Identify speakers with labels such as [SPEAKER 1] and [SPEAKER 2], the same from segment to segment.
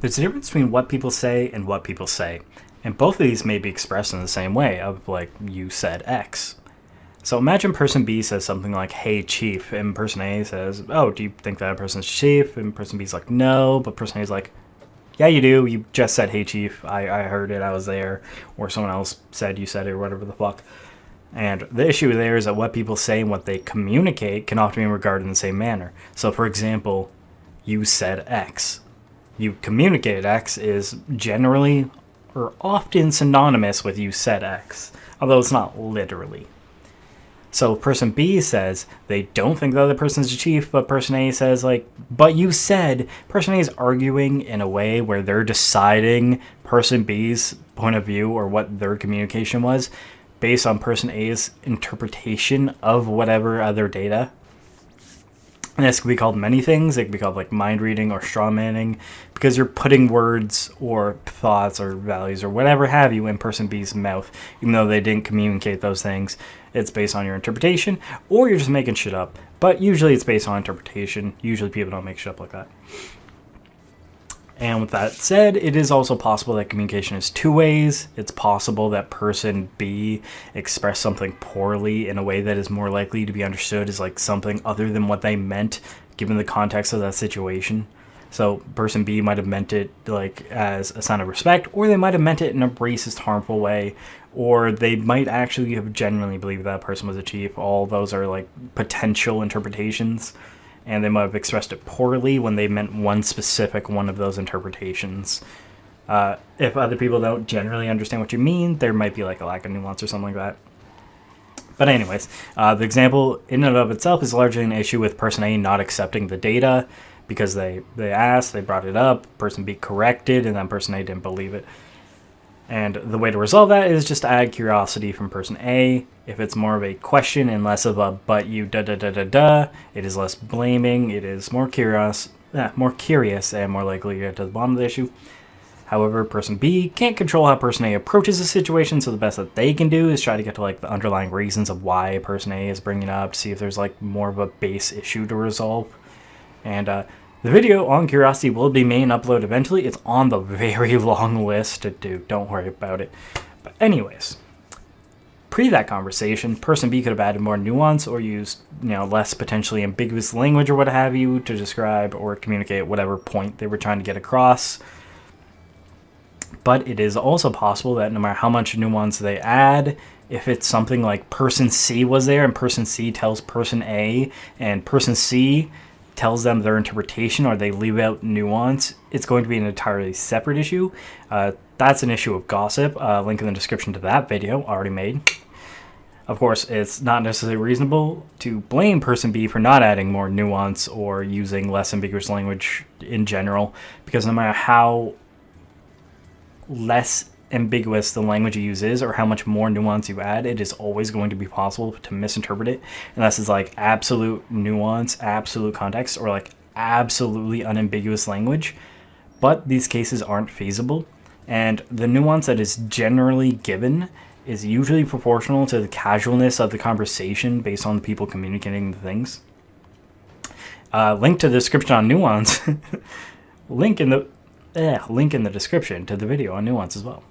[SPEAKER 1] There's a difference between what people say and what people say. And both of these may be expressed in the same way, of like, you said X. So imagine person B says something like, hey, chief, and person A says, oh, do you think that person's chief? And person B's like, no, but person A's like, yeah, you do. You just said, hey, chief. I heard it. I was there. Or someone else said you said it, or whatever the fuck. And the issue there is that what people say and what they communicate can often be regarded in the same manner. So, for example, you said X. You communicated X is generally or often synonymous with you said X, although it's not literally. So person B says they don't think the other person's the chief, but person A says, like, but you said. Person A is arguing in a way where they're deciding person B's point of view or what their communication was based on person A's interpretation of whatever other data. And this could be called many things. It could be called like mind reading or straw manning, because you're putting words or thoughts or values or whatever have you in person B's mouth, even though they didn't communicate those things. It's based on your interpretation, or you're just making shit up. But usually it's based on interpretation. Usually people don't make shit up like that. And with that said, it is also possible that communication is two ways. It's possible that person B expressed something poorly in a way that is more likely to be understood as like something other than what they meant, given the context of that situation. So person B might have meant it like as a sign of respect, or they might have meant it in a racist, harmful way, or they might actually have genuinely believed that person was a chief. All those are like potential interpretations. And they might have expressed it poorly when they meant one specific one of those interpretations. If other people don't generally understand what you mean, there might be like a lack of nuance or something like that. But anyways, the example in and of itself is largely an issue with person A not accepting the data because they asked, they brought it up, person B corrected, and then person A didn't believe it. And the way to resolve that is just to add curiosity from person A. If it's more of a question and less of a but you da, it is less blaming, it is more curious and more likely to get to the bottom of the issue. However, person B can't control how person A approaches the situation, so the best that they can do is try to get to like the underlying reasons of why person A is bringing it up, to see if there's like more of a base issue to resolve. And the video on curiosity will be made and uploaded eventually. It's on the very long list to do. Don't worry about it. But anyways, pre that conversation, person B could have added more nuance or used, less potentially ambiguous language or what have you to describe or communicate whatever point they were trying to get across. But it is also possible that no matter how much nuance they add, if it's something like person C was there and person C tells person A and person C tells them their interpretation or they leave out nuance, it's going to be an entirely separate issue. That's an issue of gossip. Link in the description to that video already made. Of course, it's not necessarily reasonable to blame person B for not adding more nuance or using less ambiguous language in general, because no matter how less ambiguous the language you use is or how much more nuance you add, it is always going to be possible to misinterpret it unless it's like absolute nuance, absolute context, or like absolutely unambiguous language. But these cases aren't feasible, and the nuance that is generally given is usually proportional to the casualness of the conversation based on the people communicating the things. Link to the description on nuance. Link in the description to the video on nuance as well.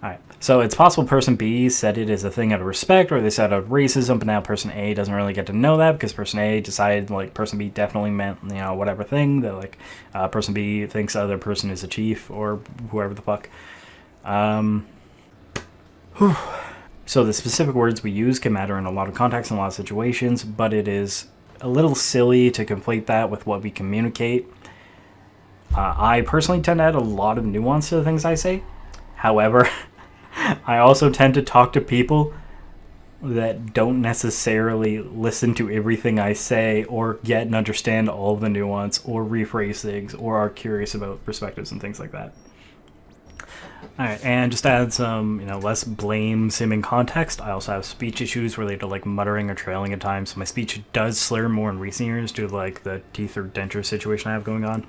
[SPEAKER 1] Alright, so it's possible person B said it as a thing out of respect, or they said out of racism, but now person A doesn't really get to know that because person A decided like person B definitely meant, whatever thing, that like person B thinks the other person is a chief or whoever the fuck. So the specific words we use can matter in a lot of contexts and a lot of situations, but it is a little silly to conflate that with what we communicate. I personally tend to add a lot of nuance to the things I say. However, I also tend to talk to people that don't necessarily listen to everything I say or get and understand all of the nuance or rephrase things or are curious about perspectives and things like that. Alright, and just to add some, less blame-simming context, I also have speech issues related to, like, muttering or trailing at times. So my speech does slur more in recent years due to, like, the teeth or denture situation I have going on.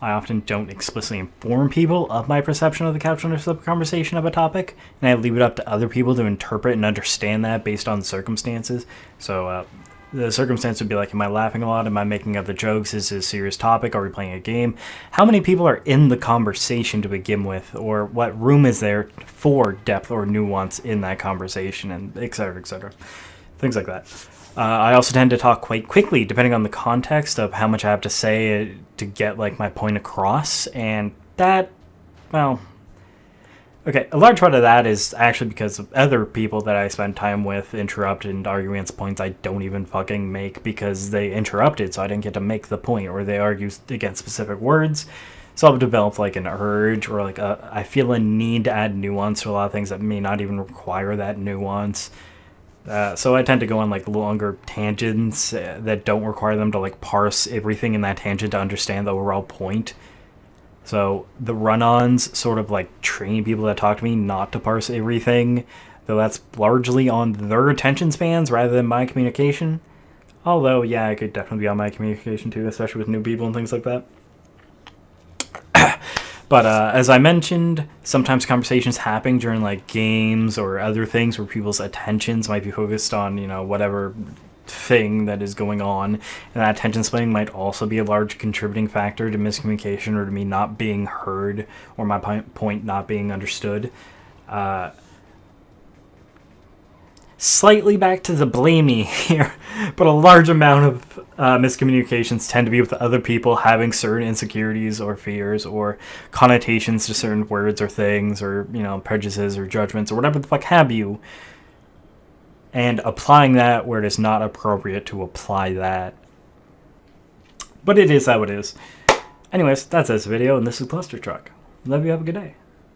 [SPEAKER 1] I often don't explicitly inform people of my perception of the casualness of the conversation of a topic, and I leave it up to other people to interpret and understand that based on the circumstances. So, the circumstance would be like, am I laughing a lot? Am I making other jokes? Is this a serious topic? Are we playing a game? How many people are in the conversation to begin with? Or what room is there for depth or nuance in that conversation? And et cetera, things like that. I also tend to talk quite quickly, depending on the context of how much I have to say to get like my point across. And that, well, okay, a large part of that is actually because of other people that I spend time with interrupt and argue against points I don't even fucking make because they interrupted, so I didn't get to make the point, or they argue against specific words. So I've developed like an urge, or like I feel a need to add nuance to a lot of things that may not even require that nuance. So I tend to go on like longer tangents that don't require them to like parse everything in that tangent to understand the overall point. So the run-ons sort of like train people that talk to me not to parse everything, though that's largely on their attention spans rather than my communication. Although, yeah, I could definitely be on my communication too, especially with new people and things like that. But as I mentioned, sometimes conversations happen during like games or other things where people's attentions might be focused on, you know, whatever thing that is going on, and that attention splitting might also be a large contributing factor to miscommunication or to me not being heard or my point not being understood. Slightly back to the blamey here, but a large amount of miscommunications tend to be with other people having certain insecurities or fears or connotations to certain words or things, or, you know, prejudices or judgments or whatever the fuck have you, and applying that where it is not appropriate to apply that. But it is how it is. Anyways, that's this video, and this is Cluster Truck. Love you, have a good day.